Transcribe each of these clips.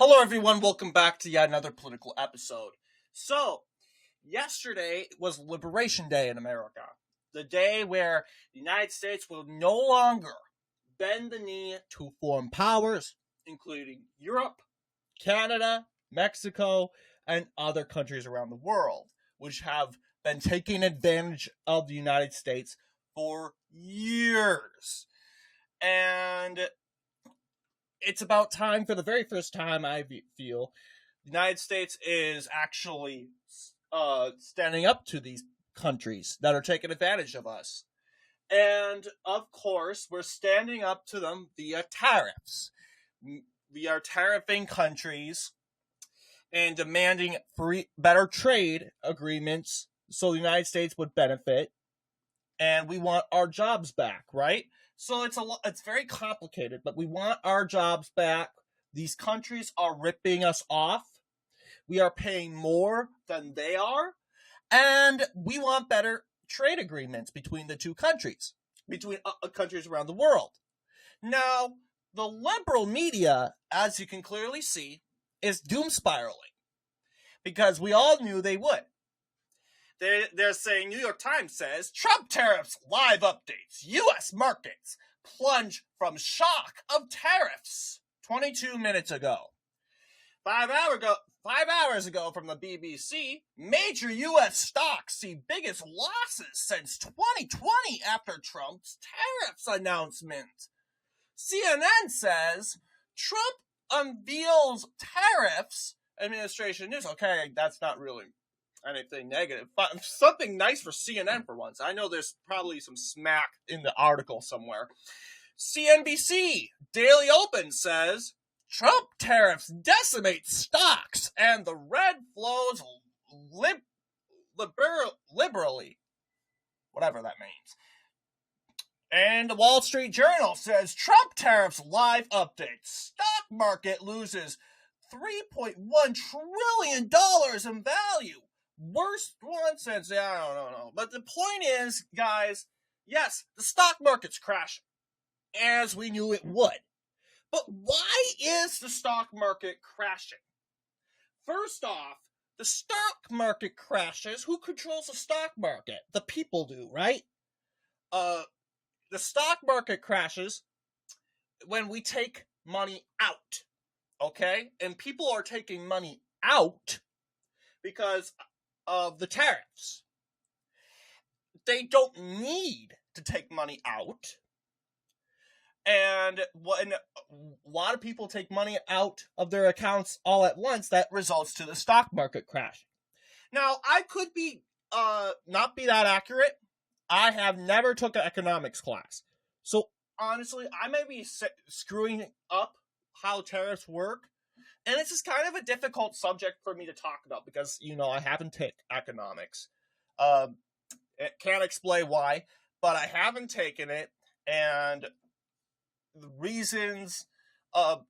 Hello, everyone. Welcome back to yet another political episode. So, yesterday was Liberation Day in America, the day where the United States will no longer bend the knee to foreign powers, including Europe, Canada, Mexico, and other countries around the world, which have been taking advantage of the United States for years. And it's about time, for the very first time, I feel, the United States is actually standing up to these countries that are taking advantage of us. And, of course, we're standing up to them via tariffs. We are tariffing countries and demanding better trade agreements so the United States would benefit. And we want our jobs back, right? So it's very complicated, but we want our jobs back. These countries are ripping us off. We are paying more than they are. And we want better trade agreements between the two countries, between countries around the world. Now, the liberal media, as you can clearly see, is doom spiraling. Because we all knew they would. They're saying, New York Times says, Trump tariffs live updates. U.S. markets plunge from shock of tariffs 22 minutes ago. 5 hours ago from the BBC, major U.S. stocks see biggest losses since 2020 after Trump's tariffs announcement. CNN says, Trump unveils tariffs. Administration news. Okay, that's not really anything negative, but something nice for CNN for once. I know there's probably some smack in the article somewhere. CNBC Daily Open says Trump tariffs decimate stocks and the red flows liberally, whatever that means. And the Wall Street Journal says Trump tariffs live updates. Stock market loses $3.1 trillion in value. Worst one since, I don't know. But the point is, guys, yes, the stock market's crashing, as we knew it would. But why is the stock market crashing? First off, the stock market crashes. Who controls the stock market? The people do, right? The stock market crashes when we take money out, okay? And people are taking money out because of the tariffs. They don't need to take money out. And when a lot of people take money out of their accounts all at once, that results to the stock market crashing. Now, I could be not be that accurate. I have never took an economics class. So, honestly, I may be screwing up how tariffs work. And this is kind of a difficult subject for me to talk about because, I haven't taken economics. It can't explain why, but I haven't taken it. And the reasons on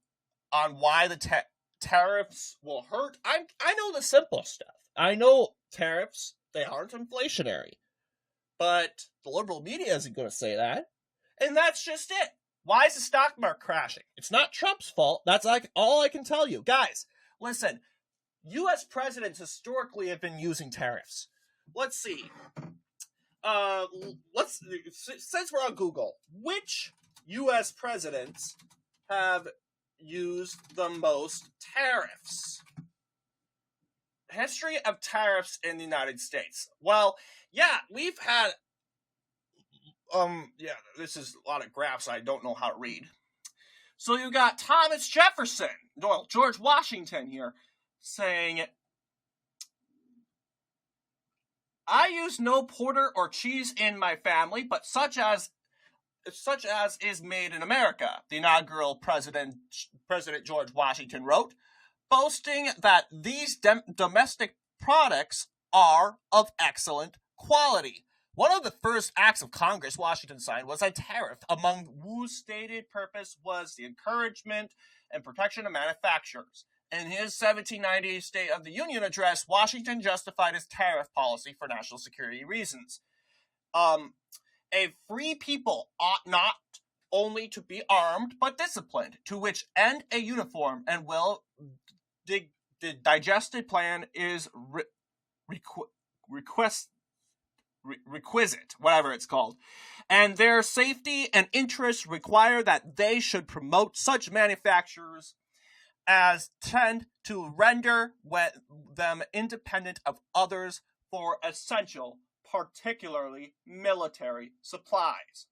why the tariffs will hurt, I know the simple stuff. I know tariffs, they aren't inflationary. But the liberal media isn't going to say that. And that's just it. Why is the stock market crashing? It's not Trump's fault. That's like all I can tell you. Guys, listen. U.S. presidents historically have been using tariffs. Let's see. Since we're on Google, which U.S. presidents have used the most tariffs? History of tariffs in the United States. Well, yeah, we've had this is a lot of graphs I don't know how to read. So you got Thomas Jefferson, George Washington here, saying, I use no porter or cheese in my family, but such as is made in America, the inaugural President George Washington wrote, boasting that these domestic products are of excellent quality. One of the first acts of Congress Washington signed was a tariff, among whose stated purpose was the encouragement and protection of manufacturers. In his 1790 State of the Union address, Washington justified his tariff policy for national security reasons. A free people ought not only to be armed but disciplined, to which end a uniform and well the digested plan is requisite, whatever it's called, and their safety and interests require that they should promote such manufacturers as tend to render them independent of others for essential, particularly military supplies.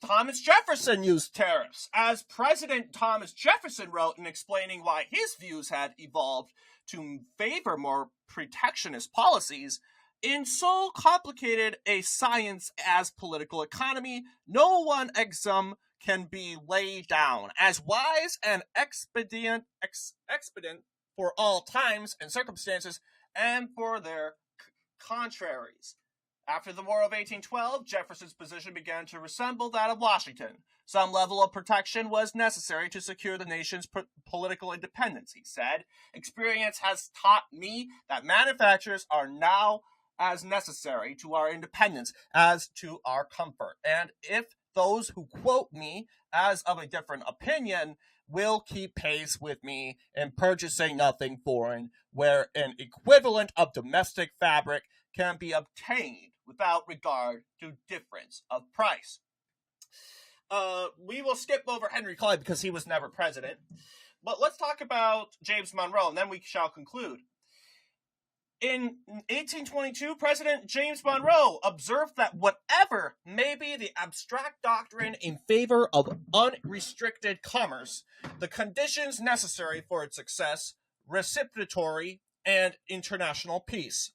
Thomas Jefferson used tariffs, as President Thomas Jefferson wrote in explaining why his views had evolved to favor more protectionist policies. In so complicated a science as political economy, no one axiom can be laid down as wise and expedient for all times and circumstances and for their contraries. After the War of 1812, Jefferson's position began to resemble that of Washington. Some level of protection was necessary to secure the nation's political independence, he said. Experience has taught me that manufacturers are now as necessary to our independence as to our comfort. And if those who quote me as of a different opinion will keep pace with me in purchasing nothing foreign, where an equivalent of domestic fabric can be obtained without regard to difference of price. We will skip over Henry Clay because he was never president. But let's talk about James Monroe, and then we shall conclude. In 1822, President James Monroe observed that whatever may be the abstract doctrine in favor of unrestricted commerce, the conditions necessary for its success, reciprocity, and international peace,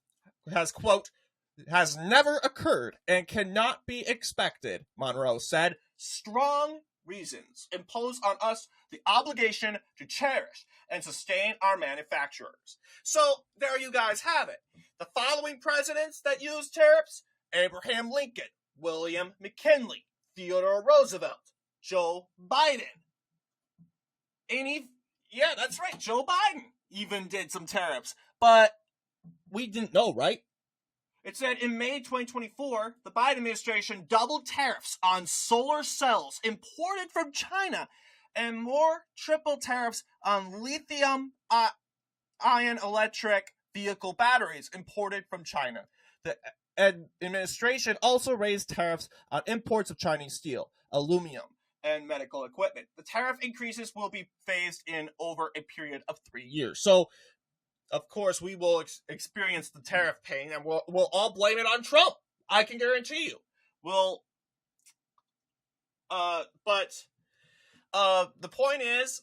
has never occurred and cannot be expected, Monroe said. Strong reasons impose on us the obligation to cherish and sustain our manufacturers. So there you guys have it. The following presidents that used tariffs: Abraham Lincoln, William McKinley, Theodore Roosevelt, Joe Biden. Yeah, that's right, Joe Biden even did some tariffs. But we didn't know, right? It said in May 2024, the Biden administration doubled tariffs on solar cells imported from China and more triple tariffs on lithium-ion electric vehicle batteries imported from China. The administration also raised tariffs on imports of Chinese steel, aluminum, and medical equipment. The tariff increases will be phased in over a period of 3 years. So, of course, we will experience the tariff pain, and we'll all blame it on Trump. I can guarantee you. The point is,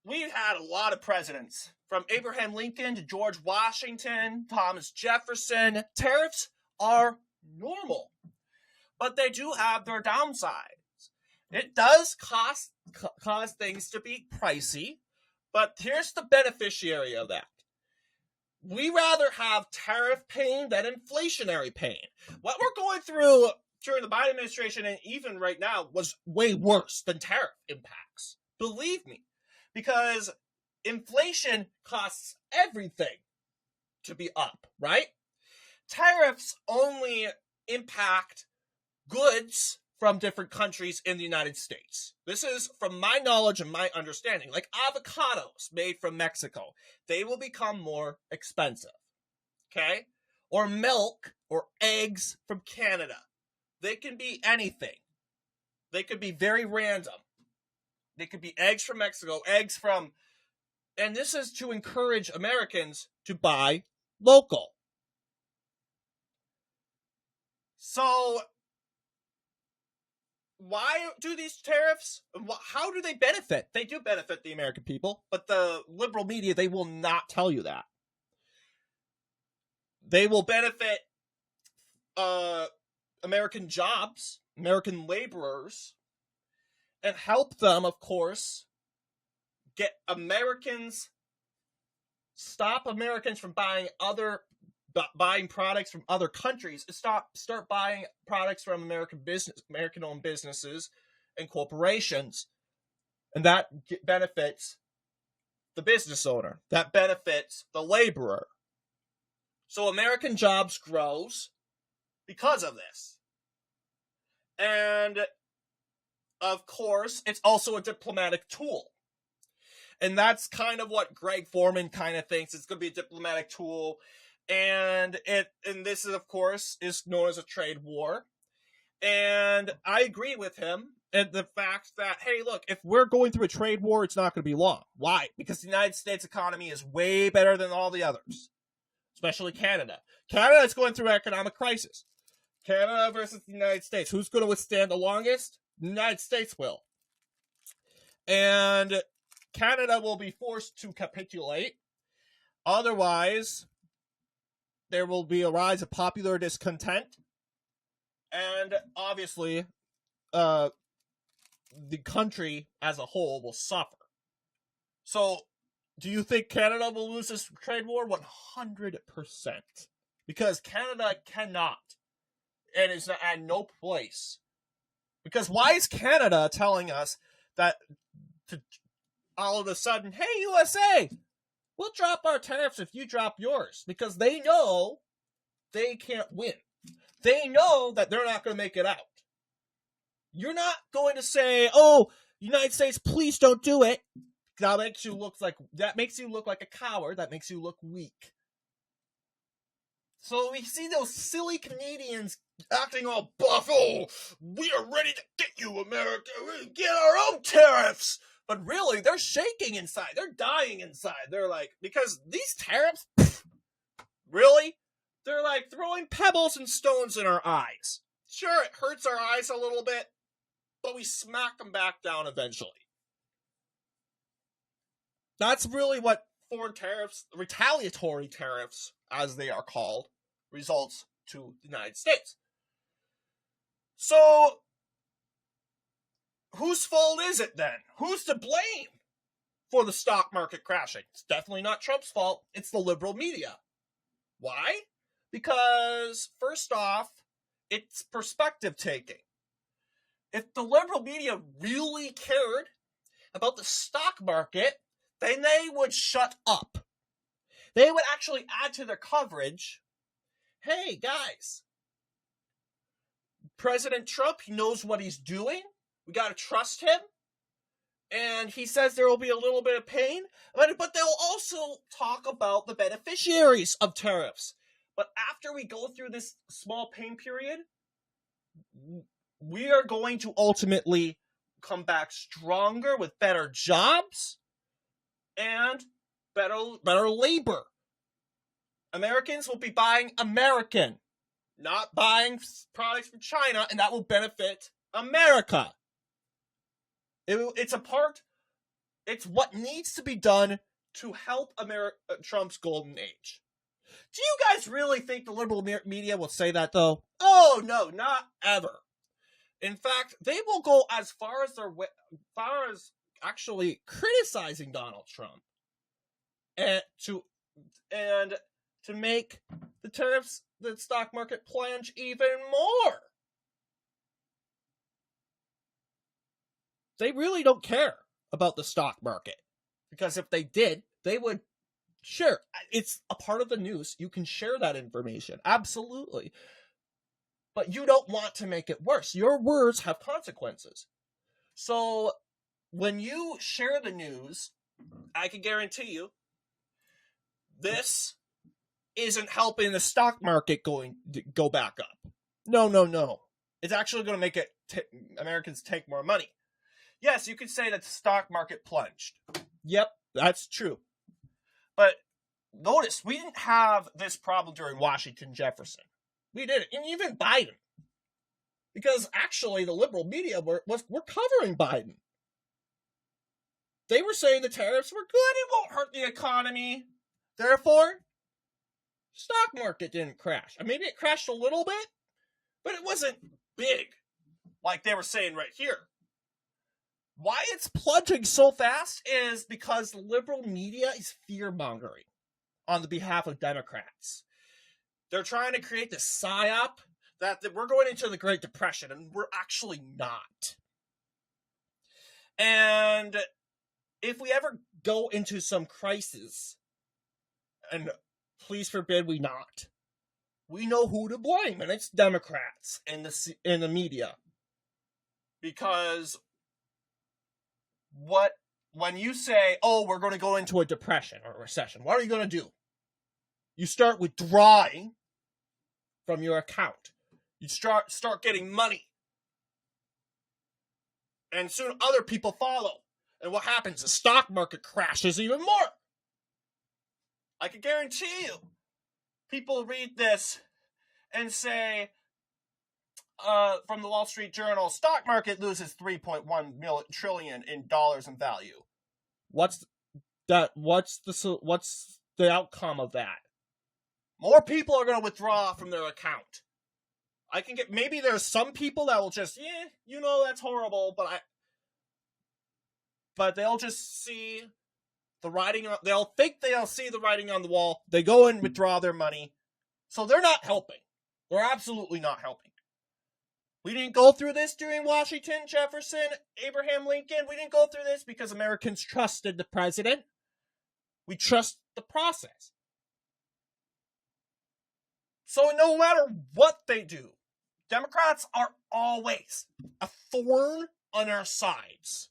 we've had a lot of presidents, from Abraham Lincoln to George Washington, Thomas Jefferson. Tariffs are normal, but they do have their downsides. It does cause things to be pricey, but here's the beneficiary of that. We rather have tariff pain than inflationary pain. What we're going through during the Biden administration and even right now was way worse than tariff impacts. Believe me. Because inflation costs everything to be up, right? Tariffs only impact goods from different countries in the United States. This is from my knowledge and my understanding. Like avocados made from Mexico, they will become more expensive, okay? Or milk or eggs from Canada. They can be anything. They could be very random. They could be eggs from Mexico, and this is to encourage Americans to buy local. So, why do these tariffs, how do they benefit? They do benefit the American people, but the liberal media, they will not tell you that. They will benefit American jobs, American laborers, and help them, of course, stop Americans from buying products from other countries, and start buying products from American-owned businesses and corporations, and that benefits the business owner. That benefits the laborer. So American jobs grows because of this, and of course, it's also a diplomatic tool. And that's kind of what Greg Foreman kind of thinks. It's going to be a diplomatic tool. And this is, of course, is known as a trade war. And I agree with him and the fact that, hey, look, if we're going through a trade war, it's not going to be long. Why? Because the United States economy is way better than all the others, especially Canada. Canada is going through an economic crisis. Canada versus the United States. Who's going to withstand the longest? The United States will. And Canada will be forced to capitulate. Otherwise, there will be a rise of popular discontent. And obviously, the country as a whole will suffer. So, do you think Canada will lose this trade war? 100%. Because Canada cannot. And it's at no place. Because why is Canada telling us that to all of a sudden, hey, USA, we'll drop our tariffs if you drop yours? Because they know they can't win. They know that they're not going to make it out. You're not going to say, oh, United States, please don't do it. That makes you look like a coward. That makes you look weak. So we see those silly Canadians acting all buff. Oh, we are ready to get you, America. We're get our own tariffs. But really, they're shaking inside. They're dying inside. They're like, because these tariffs, really? They're like throwing pebbles and stones in our eyes. Sure, it hurts our eyes a little bit, but we smack them back down eventually. That's really what foreign tariffs, retaliatory tariffs, as they are called, results to the United States. So, whose fault is it then? Who's to blame for the stock market crashing? It's definitely not Trump's fault. It's the liberal media. Why? Because, first off, it's perspective taking. If the liberal media really cared about the stock market, then they would shut up. They would actually add to their coverage, hey, guys, President Trump, he knows what he's doing. We got to trust him. And he says there will be a little bit of pain. But they'll also talk about the beneficiaries of tariffs. But after we go through this small pain period, we are going to ultimately come back stronger with better jobs and better labor. Americans will be buying American, not buying products from China, and that will benefit America. It's what needs to be done to help Trump's golden age. Do you guys really think the liberal media will say that, though? Oh, no, not ever. In fact, they will go as far as actually criticizing Donald Trump and to make the tariffs, the stock market plunge even more. They really don't care about the stock market. Because if they did, they would, sure, it's a part of the news. You can share that information. Absolutely. But you don't want to make it worse. Your words have consequences. So when you share the news, I can guarantee you, this isn't helping the stock market go back up. No. It's actually going to make it Americans take more money. Yes, you could say that the stock market plunged. Yep, that's true. But notice, we didn't have this problem during Washington Jefferson. We didn't, and even Biden. Because actually, the liberal media were covering Biden. They were saying the tariffs were good, it won't hurt the economy. Therefore, stock market didn't crash. Maybe it crashed a little bit, but it wasn't big, like they were saying right here. Why it's plunging so fast is because the liberal media is fear-mongering on the behalf of Democrats. They're trying to create this psyop that we're going into the Great Depression, and we're actually not. And if we ever go into some crisis, and please forbid we not, we know who to blame, and it's Democrats in the media. Because when you say, oh, we're going to go into a depression or a recession, what are you going to do? You start withdrawing from your account. You start getting money. And soon other people follow. And what happens? The stock market crashes even more. I can guarantee you, people read this and say, from the Wall Street Journal, stock market loses 3.1 trillion in dollars in value. What's the outcome of that? More people are going to withdraw from their account. Maybe there's some people that will just, that's horrible, but they'll just see the writing, they'll think they'll see the writing on the wall. They go and withdraw their money. So they're not helping. They're absolutely not helping. We didn't go through this during Washington, Jefferson, Abraham Lincoln. We didn't go through this because Americans trusted the president. We trust the process. So no matter what they do, Democrats are always a thorn on our sides.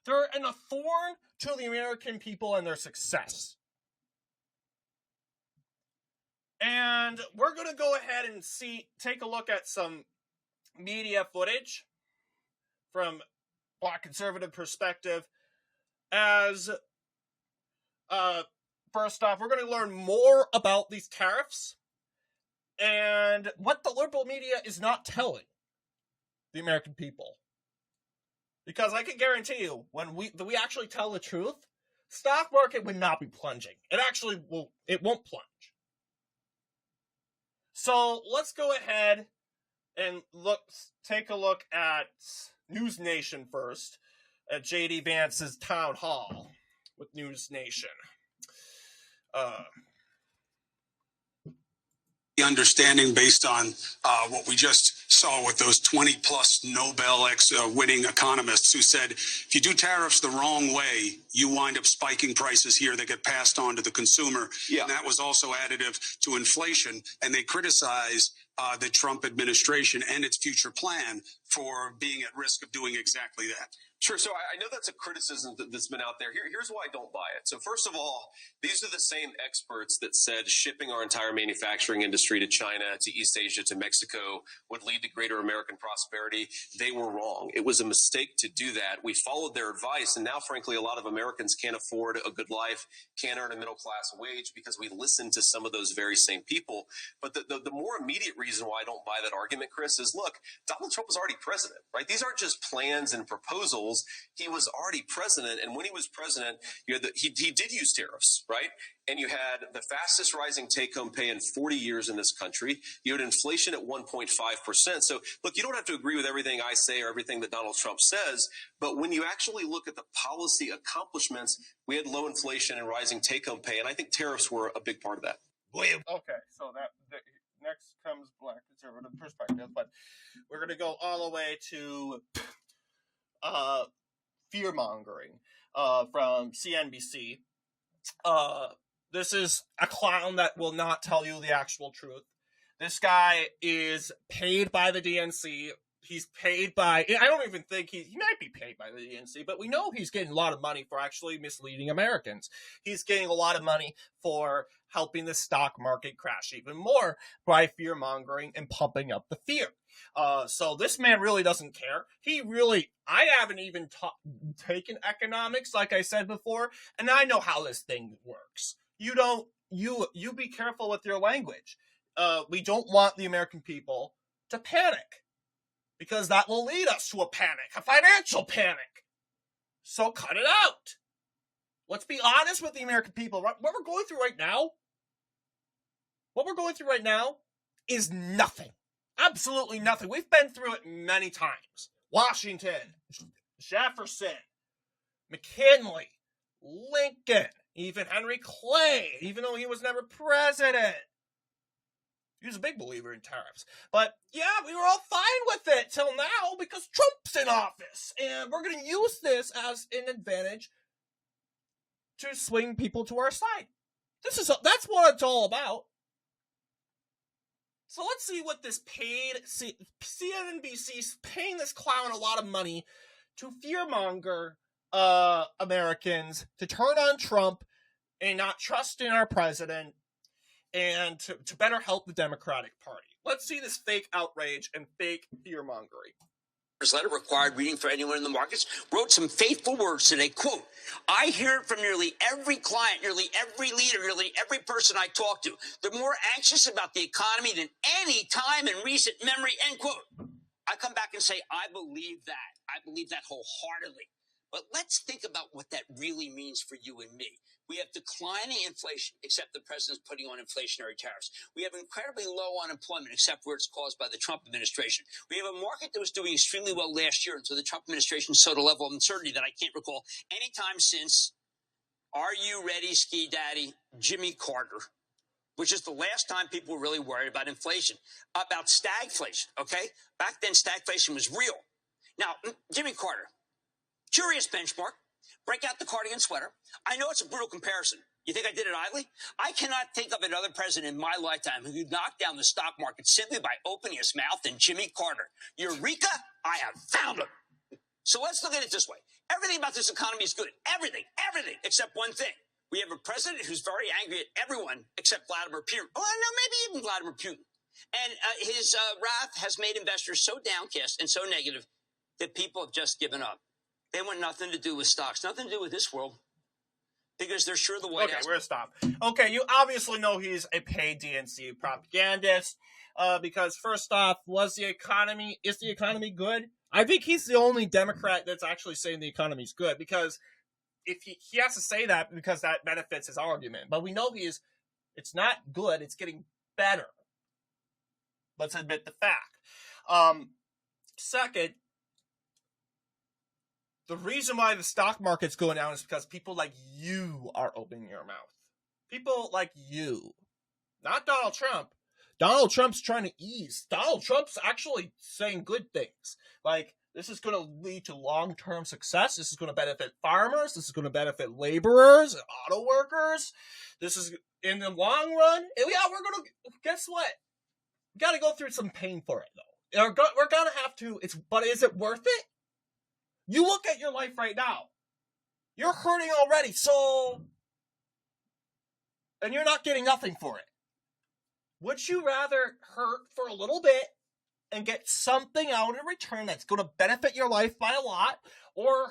They're a thorn to the American people and their success. And we're going to go ahead and take a look at some media footage from Black conservative perspective. As first off, we're going to learn more about these tariffs and what the liberal media is not telling the American people. Because I can guarantee you, when we actually tell the truth, stock market would not be plunging. It won't plunge. So let's go ahead and take a look at News Nation first, at J.D. Vance's town hall with News Nation. The understanding based on what we just saw with those 20-plus Nobel winning economists who said, if you do tariffs the wrong way, you wind up spiking prices here that get passed on to the consumer. Yeah. And that was also additive to inflation. And they criticize the Trump administration and its future plan for being at risk of doing exactly that. Sure. So I know that's a criticism that's been out there. Here's why I don't buy it. So first of all, these are the same experts that said shipping our entire manufacturing industry to China, to East Asia, to Mexico would lead to greater American prosperity. They were wrong. It was a mistake to do that. We followed their advice. And now, frankly, a lot of Americans can't afford a good life, can't earn a middle class wage because we listened to some of those very same people. But the more immediate reason why I don't buy that argument, Chris, is look, Donald Trump was already president, right? These aren't just plans and proposals. He was already president, and when he was president, he did use tariffs, right? And you had the fastest rising take-home pay in 40 years in this country. You had inflation at 1.5%. So, look, you don't have to agree with everything I say or everything that Donald Trump says, but when you actually look at the policy accomplishments, we had low inflation and rising take-home pay, and I think tariffs were a big part of that. Okay, so next comes Black conservative perspective, but we're going to go all the way to fear-mongering from CNBC. This is a clown that will not tell you the actual truth. This guy is paid by the DNC. He's paid by, I don't even think he might be paid by the DNC, but we know he's getting a lot of money for actually misleading Americans. He's getting a lot of money for helping the stock market crash even more by fear-mongering and pumping up the fear. So this man really doesn't care. I haven't even taken economics, like I said before, and I know how this thing works. You be careful with your language. We don't want the American people to panic, because that will lead us to a financial panic. So cut it out. Let's be honest with the American people. What we're going through right now is nothing. Absolutely nothing. We've been through it many times. Washington, Jefferson, McKinley, Lincoln, even Henry Clay, even though he was never president. He was a big believer in tariffs. But yeah, we were all fine with it till now because Trump's in office. And we're going to use this as an advantage to swing people to our side. That's what it's all about. So let's see what this CNBC's paying this clown a lot of money to fearmonger Americans to turn on Trump and not trust in our president and to better help the Democratic Party. Let's see this fake outrage and fake fear-mongering. His letter, required reading for anyone in the markets, wrote some faithful words today. Quote, I hear it from nearly every client, nearly every leader, nearly every person I talk to. They're more anxious about the economy than any time in recent memory, end quote. I come back and say, I believe that. I believe that wholeheartedly. But let's think about what that really means for you and me. We have declining inflation, except the president's putting on inflationary tariffs. We have incredibly low unemployment, except where it's caused by the Trump administration. We have a market that was doing extremely well last year until the Trump administration sowed a level of uncertainty that I can't recall any time since, are you ready, ski daddy, Jimmy Carter, which is the last time people were really worried about inflation, about stagflation, okay? Back then, stagflation was real. Now, Jimmy Carter, curious benchmark. Break out the cardigan sweater. I know it's a brutal comparison. You think I did it idly? I cannot think of another president in my lifetime who could knock down the stock market simply by opening his mouth than Jimmy Carter. Eureka! I have found him. So let's look at it this way. Everything about this economy is good. Everything, except one thing. We have a president who's very angry at everyone except Vladimir Putin. Oh, no, maybe even Vladimir Putin. And his wrath has made investors so downcast and so negative that people have just given up. They want nothing to do with stocks, nothing to do with this world, because they're sure the White House. Okay, we're gonna stop. Okay, you obviously know he's a paid DNC propagandist. Because first off, is the economy good? I think he's the only Democrat that's actually saying the economy's good, because if he has to say that because that benefits his argument. But we know it's not good, it's getting better. Let's admit the fact. Second, the reason why the stock market's going down is because people like you are opening your mouth. People like you. Not Donald Trump. Donald Trump's trying to ease. Donald Trump's actually saying good things. Like, this is going to lead to long-term success. This is going to benefit farmers. This is going to benefit laborers, auto workers. This is, in the long run, yeah, we're going to, guess what? We got to go through some pain for it, though. We're going to have to, but is it worth it? You look at your life right now. You're hurting already, and you're not getting nothing for it. Would you rather hurt for a little bit and get something out in return that's going to benefit your life by a lot, or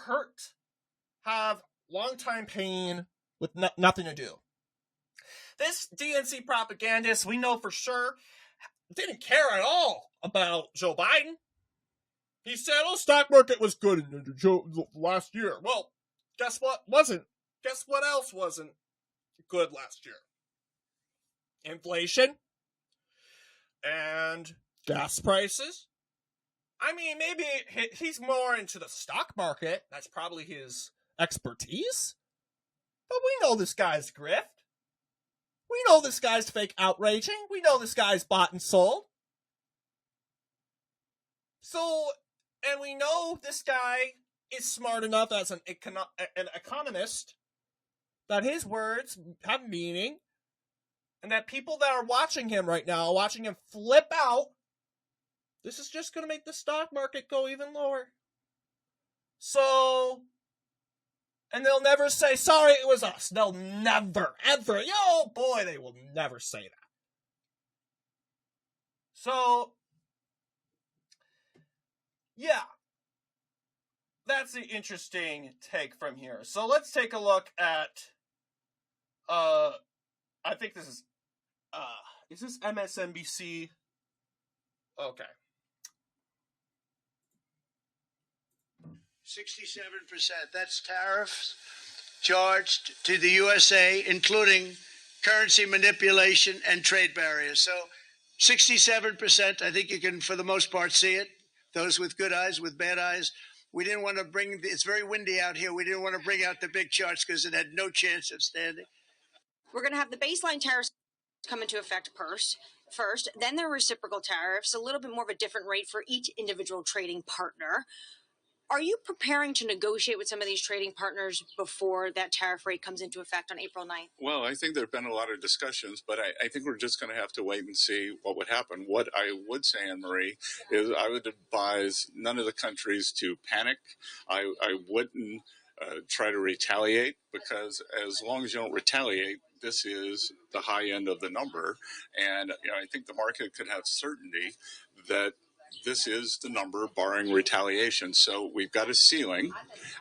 have long-time pain with nothing to do? This DNC propagandist, we know for sure, didn't care at all about Joe Biden. He said, stock market was good last year. Well, guess what wasn't? Guess what else wasn't good last year? Inflation and gas prices. I mean, maybe he's more into the stock market. That's probably his expertise. But we know this guy's grift. We know this guy's fake outraging. We know this guy's bought and sold. And we know this guy is smart enough as an economist that his words have meaning, and that people that are watching him right now, watching him flip out, this is just going to make the stock market go even lower. And they'll never say, sorry, it was us. They'll never, ever, they will never say that. Yeah, that's the interesting take from here. So let's take a look at, I think this is this MSNBC? Okay. 67%, that's tariffs charged to the USA, including currency manipulation and trade barriers. So 67%, I think you can, for the most part, see it. Those with good eyes, with bad eyes. We didn't want to it's very windy out here. We didn't want to bring out the big charts because it had no chance of standing. We're going to have the baseline tariffs come into effect first, then there are reciprocal tariffs, a little bit more of a different rate for each individual trading partner. Are you preparing to negotiate with some of these trading partners before that tariff rate comes into effect on April 9th? Well, I think there have been a lot of discussions, but I think we're just going to have to wait and see what would happen. What I would say, Anne-Marie, is I would advise none of the countries to panic. I wouldn't try to retaliate, because as long as you don't retaliate, this is the high end of the number. And I think the market could have certainty that this is the number barring retaliation. So we've got a ceiling,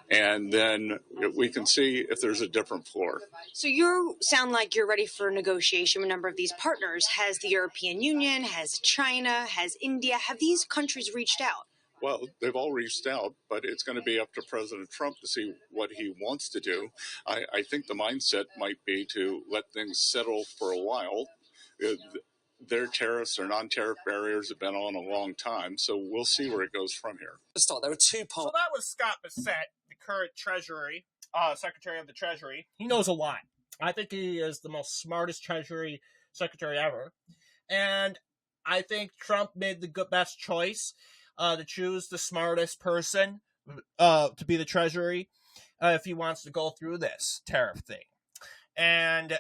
and then we can see if there's a different floor. So you sound like you're ready for negotiation with a number of these partners. Has the European Union, has China, has India, have these countries reached out? Well, they've all reached out, but it's going to be up to President Trump to see what he wants to do. I think the mindset might be to let things settle for a while. Their tariffs or non-tariff barriers have been on a long time, so we'll see where it goes from here. Let's start. There are 2 parts. So that was Scott Bassett, the current Treasury, Secretary of the Treasury. He knows a lot. I think he is the most smartest Treasury Secretary ever. And I think Trump made the best choice to choose the smartest person to be the Treasury if he wants to go through this tariff thing. And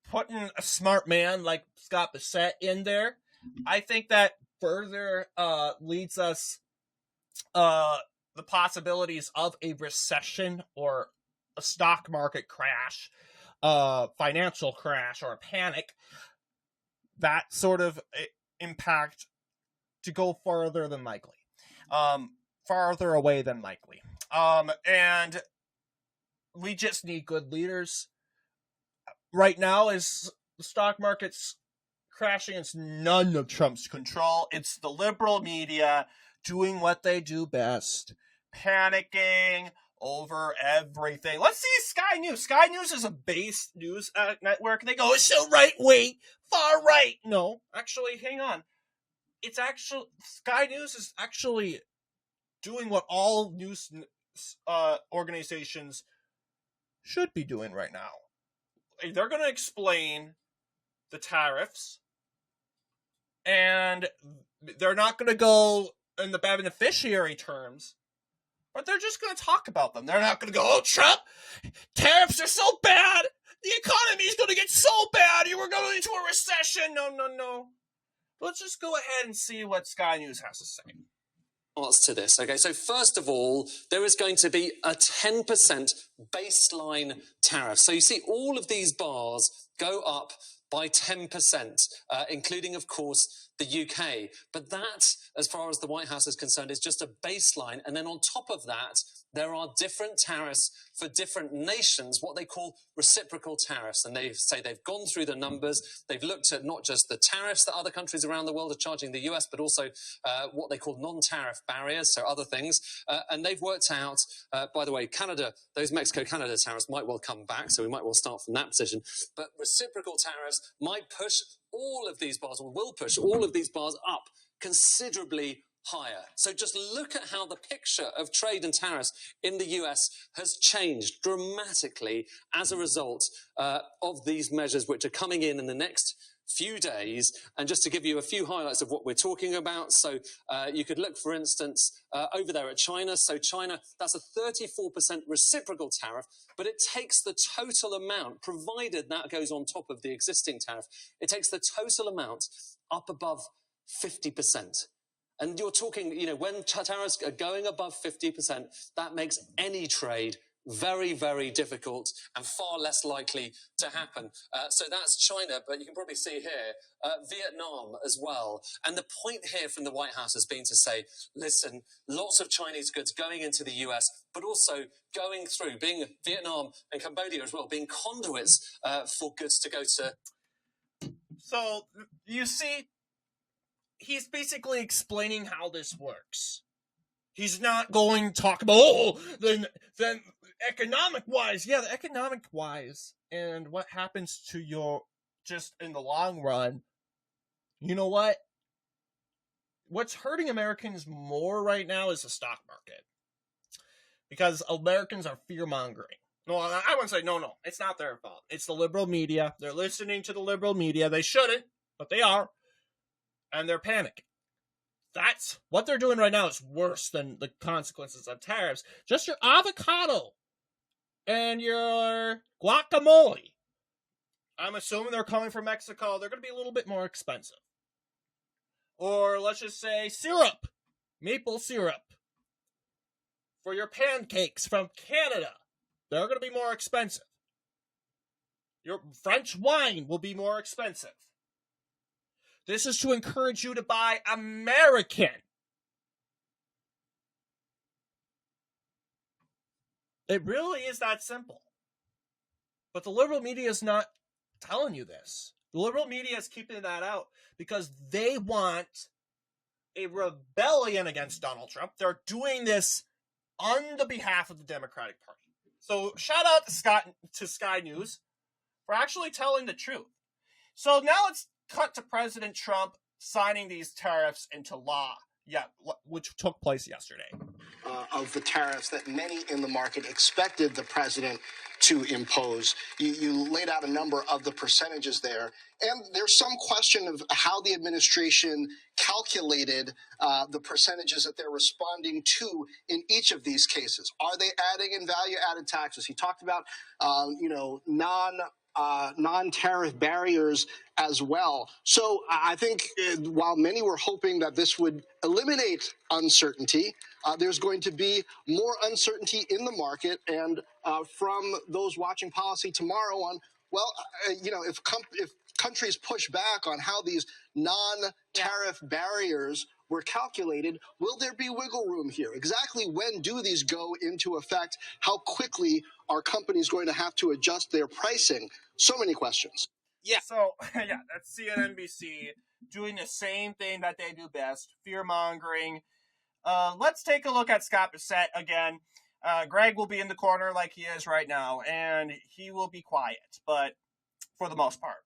putting a smart man like Scott Bassett in there, I think that further leads us the possibilities of a recession or a stock market crash, financial crash, or a panic. That sort of impact to go farther than likely, farther away than likely. And we just need good leaders. Right now, is the stock market's crashing. It's none of Trump's control. It's the liberal media doing what they do best, panicking over everything. Let's see Sky News. Sky News is a base news network. They go, it's so right wing, far right. No, actually, hang on. It's actually, Sky News is actually doing what all news organizations should be doing right now. They're going to explain the tariffs, and they're not going to go in the beneficiary terms, but they're just going to talk about them. They're not going to go, oh, Trump, tariffs are so bad, the economy is going to get so bad, we're going into a recession. No. Let's just go ahead and see what Sky News has to say. To this. Okay, so first of all, there is going to be a 10% baseline tariff. So you see all of these bars go up by 10%, including, of course, the UK. But that, as far as the White House is concerned, is just a baseline. And then on top of that, there are different tariffs for different nations, what they call reciprocal tariffs. And they say they've gone through the numbers. They've looked at not just the tariffs that other countries around the world are charging the US, but also what they call non-tariff barriers, so other things. And they've worked out, by the way, Canada, those Mexico-Canada tariffs might well come back, so we might well start from that position. But reciprocal tariffs might push all of these bars, or will push all of these bars up considerably higher. So just look at how the picture of trade and tariffs in the US has changed dramatically as a result of these measures, which are coming in the next few days. And just to give you a few highlights of what we're talking about. So you could look, for instance, over there at China. So China, that's a 34% reciprocal tariff, but it takes the total amount, provided that goes on top of the existing tariff, it takes the total amount up above 50%. And you're talking, when tariffs are going above 50%, that makes any trade very, very difficult and far less likely to happen. So that's China, but you can probably see here, Vietnam as well. And the point here from the White House has been to say, listen, lots of Chinese goods going into the US, but also going through, being Vietnam and Cambodia as well, being conduits for goods to go to. So, you see, he's basically explaining how this works. He's not going to talk about, then economic-wise. Yeah, the economic-wise and what happens to your, just in the long run. You know what? What's hurting Americans more right now is the stock market. Because Americans are fear-mongering. No, I wouldn't say, no, it's not their fault. It's the liberal media. They're listening to the liberal media. They shouldn't, but they are. And they're panicking. That's what they're doing right now is worse than the consequences of tariffs. Just your avocado and your guacamole. I'm assuming they're coming from Mexico. They're going to be a little bit more expensive. Or let's just say syrup. Maple syrup. for your pancakes from Canada, they're going to be more expensive. Your French wine will be more expensive. This is to encourage you to buy American. It really is that simple. But the liberal media is not telling you this. The liberal media is keeping that out because they want a rebellion against Donald Trump. They're doing this on the behalf of the Democratic Party. So shout out to Sky News for actually telling the truth. So now let's cut to President Trump signing these tariffs into law. Yeah, which took place yesterday. Of the tariffs that many in the market expected the president to impose. You laid out a number of the percentages there, and there's some question of how the administration calculated the percentages that they're responding to in each of these cases. Are they adding in value-added taxes? He talked about, non-tariff barriers as well. So I think while many were hoping that this would eliminate uncertainty, there's going to be more uncertainty in the market. And from those watching policy tomorrow on, if countries push back on how these non-tariff barriers were calculated, will there be wiggle room here? Exactly when do these go into effect? How quickly are companies going to have to adjust their pricing? So many questions. Yeah. So, that's CNBC doing the same thing that they do best, fear-mongering. Let's take a look at Scott Bissett again. Greg will be in the corner like he is right now, and he will be quiet, but for the most part.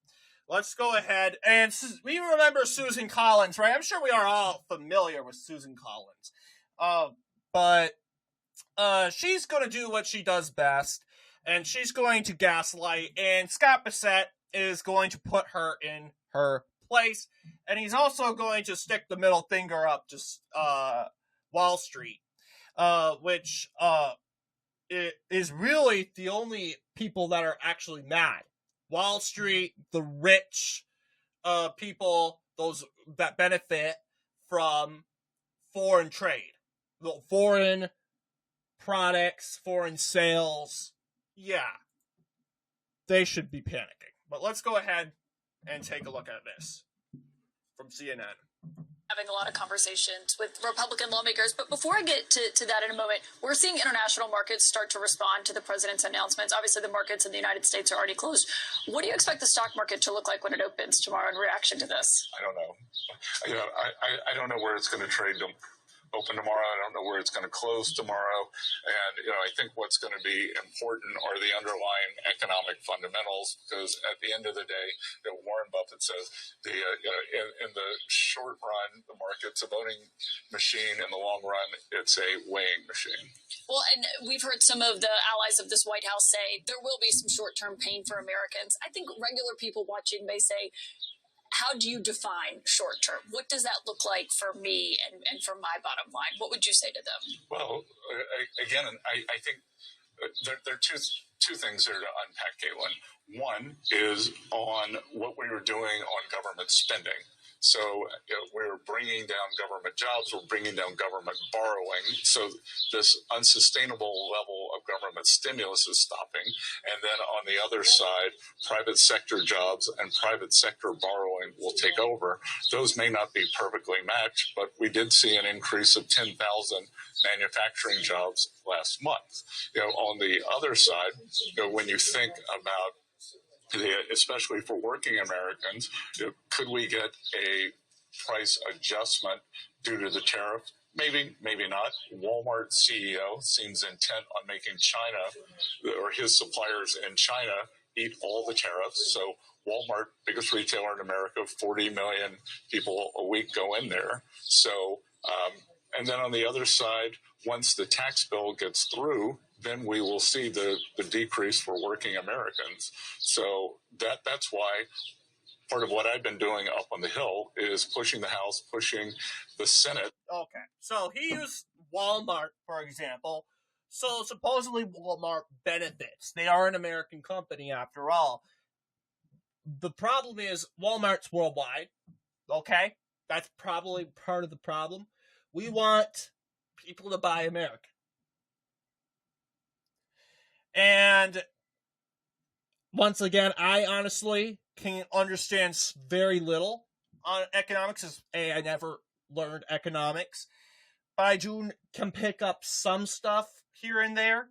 Let's go ahead, and we remember Susan Collins, right? I'm sure we are all familiar with Susan Collins. But she's going to do what she does best, and she's going to gaslight, and Scott Bissett is going to put her in her place, and he's also going to stick the middle finger up to Wall Street, which is really the only people that are actually mad. Wall Street, the rich people, those that benefit from foreign trade, foreign products, foreign sales. Yeah, they should be panicking. But let's go ahead and take a look at this from CNN. Having a lot of conversations with Republican lawmakers. But before I get to that in a moment, we're seeing international markets start to respond to the president's announcements. Obviously, the markets in the United States are already closed. What do you expect the stock market to look like when it opens tomorrow in reaction to this? I don't know. I don't know where it's going to trade open tomorrow. I don't know where it's going to close tomorrow. And, I think what's going to be important are the underlying economic fundamentals, because at the end of the day, Warren Buffett says in the short run, the market's a voting machine. In the long run, it's a weighing machine. Well, and we've heard some of the allies of this White House say there will be some short-term pain for Americans. I think regular people watching may say, how do you define short term? What does that look like for me and for my bottom line? What would you say to them? Well, again, I think there are two things there to unpack, Caitlin. One is on what we were doing on government spending. So we're bringing down government jobs, we're bringing down government borrowing. So this unsustainable level of government stimulus is stopping. And then on the other side, private sector jobs and private sector borrowing will take over. Those may not be perfectly matched, but we did see an increase of 10,000 manufacturing jobs last month. On the other side, when you think about especially for working Americans, could we get a price adjustment due to the tariff? Maybe, maybe not. Walmart CEO seems intent on making China or his suppliers in China eat all the tariffs. So Walmart, biggest retailer in America, 40 million people a week go in there. So, and then on the other side, once the tax bill gets through, then we will see the decrease for working Americans. So that's why part of what I've been doing up on the Hill is pushing the House, pushing the Senate. Okay, so he used Walmart, for example. So supposedly Walmart benefits. They are an American company after all. The problem is Walmart's worldwide. Okay, that's probably part of the problem. We want people to buy American. And once again, I honestly can understand very little on economics. As I never learned economics, but I can pick up some stuff here and there.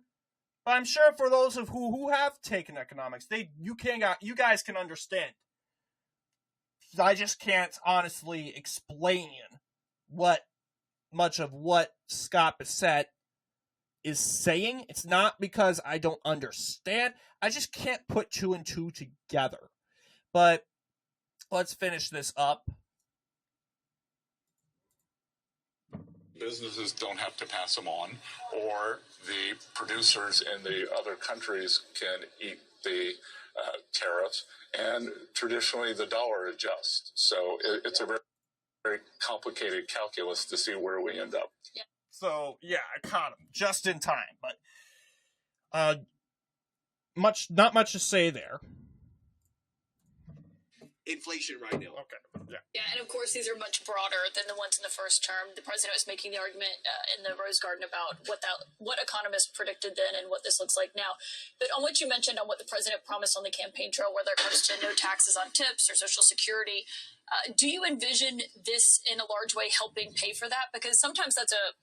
But I'm sure for those of who have taken economics, you guys can understand. I just can't honestly explain much of what Scott Bissett is saying. It's not because I don't understand. I just can't put two and two together. But let's finish this up. Businesses don't have to pass them on, or the producers in the other countries can eat the tariffs, and traditionally the dollar adjusts. So it's a very, very complicated calculus to see where we end up. Yeah. So, yeah, I caught him just in time, but not much to say there. Inflation right now. Okay. Yeah, and of course, these are much broader than the ones in the first term. The president was making the argument in the Rose Garden about what economists predicted then and what this looks like now. But on what you mentioned on what the president promised on the campaign trail, whether it comes to no taxes on tips or Social Security, do you envision this in a large way helping pay for that? Because sometimes that's a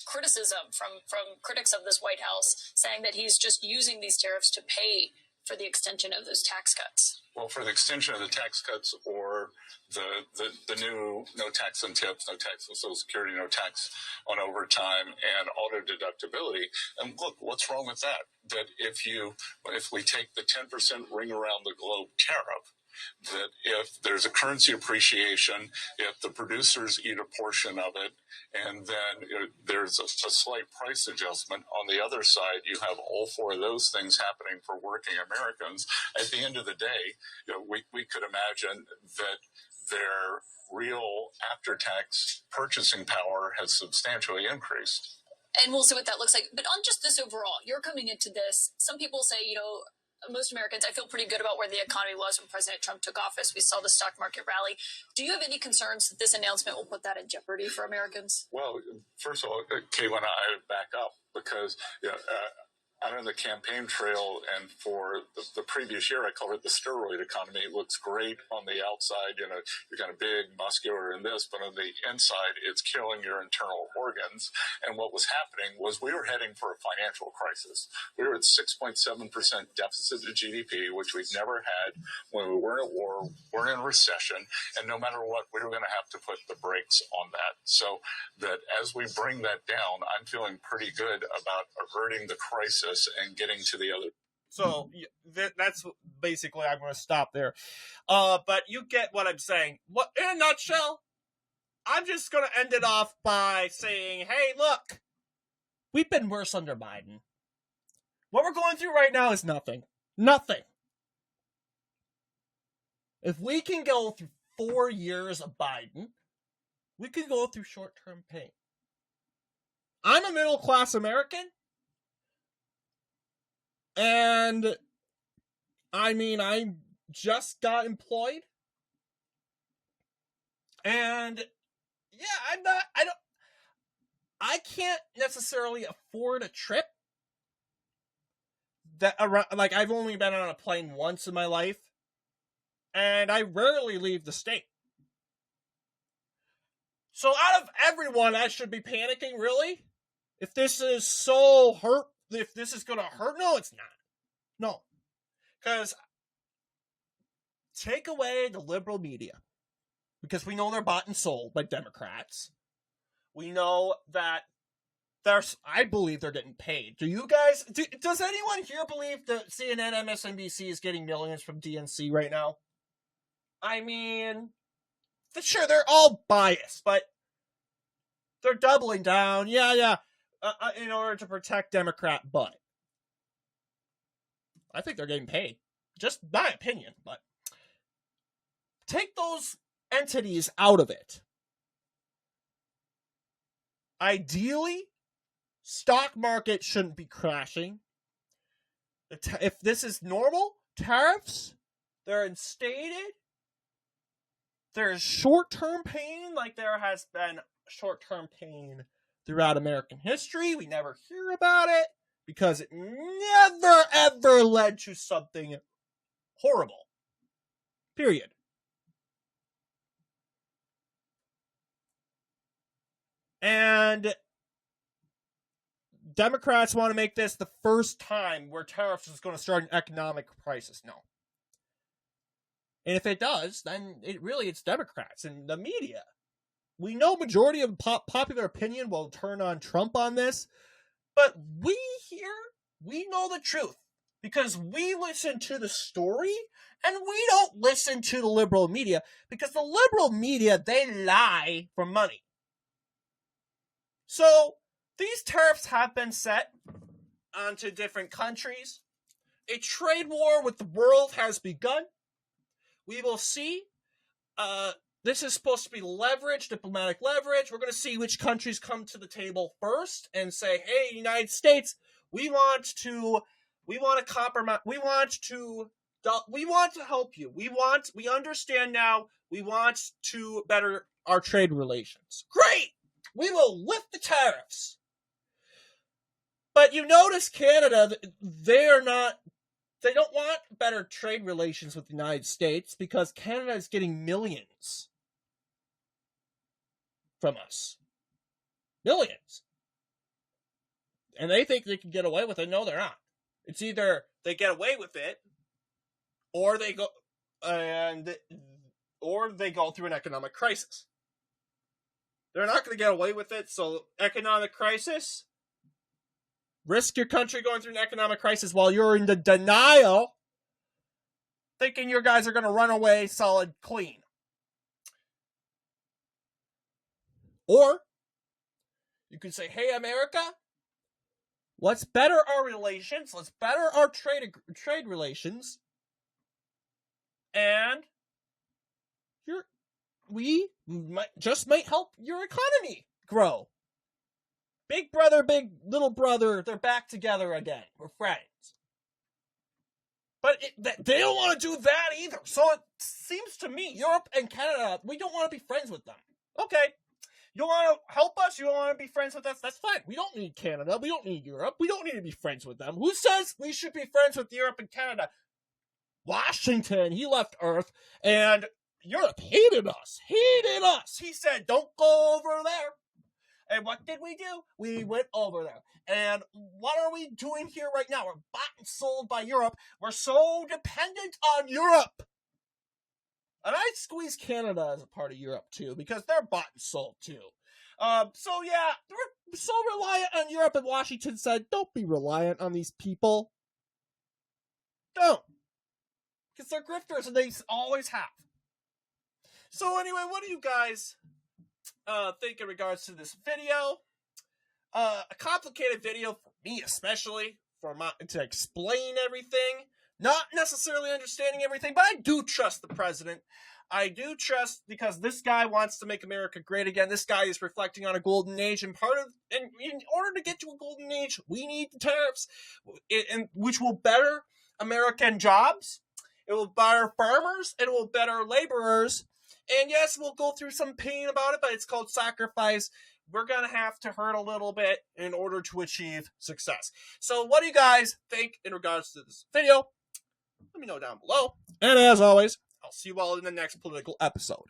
criticism from critics of this White House, saying that he's just using these tariffs to pay for the extension of those tax cuts. Well, for the extension of the tax cuts, or the new no tax on tips, no tax on Social Security, no tax on overtime, and auto deductibility. And look, what's wrong with that? That if we take the 10% ring around the globe tariff, that if there's a currency appreciation, if the producers eat a portion of it, and then there's a slight price adjustment on the other side, you have all four of those things happening for working Americans. At the end of the day, we could imagine that their real after-tax purchasing power has substantially increased. And we'll see what that looks like. But on just this overall, you're coming into this, some people say, most Americans, I feel pretty good about where the economy was when President Trump took office. We saw the stock market rally. Do you have any concerns that this announcement will put that in jeopardy for Americans? Well, first of all, Caitlin, I back up because out on the campaign trail, and for the previous year, I called it the steroid economy. It looks great on the outside. You're kind of big, muscular in this, but on the inside, it's killing your internal organs. And what was happening was we were heading for a financial crisis. We were at 6.7% deficit to GDP, which we've never had when we weren't at war, we're in recession, and no matter what, we were going to have to put the brakes on that. So that as we bring that down, I'm feeling pretty good about averting the crisis and getting to the other. So that's basically, I'm going to stop there. But you get what I'm saying. What, in a nutshell, I'm just going to end it off by saying, hey, look, we've been worse under Biden. What we're going through right now is nothing. Nothing. If we can go through 4 years of Biden, we can go through short-term pain. I'm a middle-class American. And, I mean, I just got employed. And, yeah, I can't necessarily afford a trip. I've only been on a plane once in my life. And I rarely leave the state. So out of everyone, I should be panicking, really? If this is so hurt. If this is going to hurt, no, it's not. No. Because take away the liberal media. Because we know they're bought and sold by Democrats. We know that I believe they're getting paid. Do you guys, does anyone here believe that CNN, MSNBC is getting millions from DNC right now? I mean, sure, they're all biased, but they're doubling down. Yeah. In order to protect Democrat butt. I think they're getting paid. Just my opinion, but take those entities out of it. Ideally, stock market shouldn't be crashing. If this is normal, tariffs, they're instated. There's short-term pain, like there has been short-term pain throughout American history. We never hear about it. because it never, ever led to something horrible. Period. And Democrats want to make this the first time where tariffs is going to start an economic crisis. No. And if it does, then it's Democrats and the media. We know majority of popular opinion will turn on Trump on this, but we here, we know the truth because we listen to the story and we don't listen to the liberal media because the liberal media, they lie for money. So these tariffs have been set onto different countries. A trade war with the world has begun. We will see. This is supposed to be leverage, diplomatic leverage. We're going to see which countries come to the table first and say, hey, United States, we want to compromise. We want to help you. We understand now. We want to better our trade relations. Great! We will lift the tariffs. But you notice Canada, they don't want better trade relations with the United States because Canada is getting millions from us. Millions. And they think they can get away with it. No, they're not. It's either they get away with it or they go through an economic crisis. They're not going to get away with it, so economic crisis. Risk your country going through an economic crisis while you're in the denial, thinking your guys are going to run away solid clean. Or you could say, hey, America, let's better our relations. Let's better our trade relations. And we might help your economy grow. Big brother, big little brother, they're back together again. We're friends. But they don't want to do that either. So it seems to me, Europe and Canada, we don't want to be friends with them. Okay. You want to help us? You don't want to be friends with us? That's fine. We don't need Canada. We don't need Europe. We don't need to be friends with them. Who says we should be friends with Europe and Canada? Washington, he left Earth, and Europe hated us. He said, don't go over there. And what did we do? We went over there. And what are we doing here right now? We're bought and sold by Europe. We're so dependent on Europe. And I'd squeeze Canada as a part of Europe, too, because they're bought and sold, too. So, yeah, we're so reliant on Europe, and Washington said, don't be reliant on these people. Don't. Because they're grifters, and they always have. So, anyway, what do you guys think in regards to this video? A complicated video for me, especially, to explain everything. Not necessarily understanding everything, but I do trust the president. I do trust because this guy wants to make America great again. This guy is reflecting on a golden age, and in order to get to a golden age, we need the tariffs, which will better American jobs. It will better farmers. It will better laborers. And yes, we'll go through some pain about it, but it's called sacrifice. We're going to have to hurt a little bit in order to achieve success. So what do you guys think in regards to this video? Let me know down below. And as always, I'll see you all in the next political episode.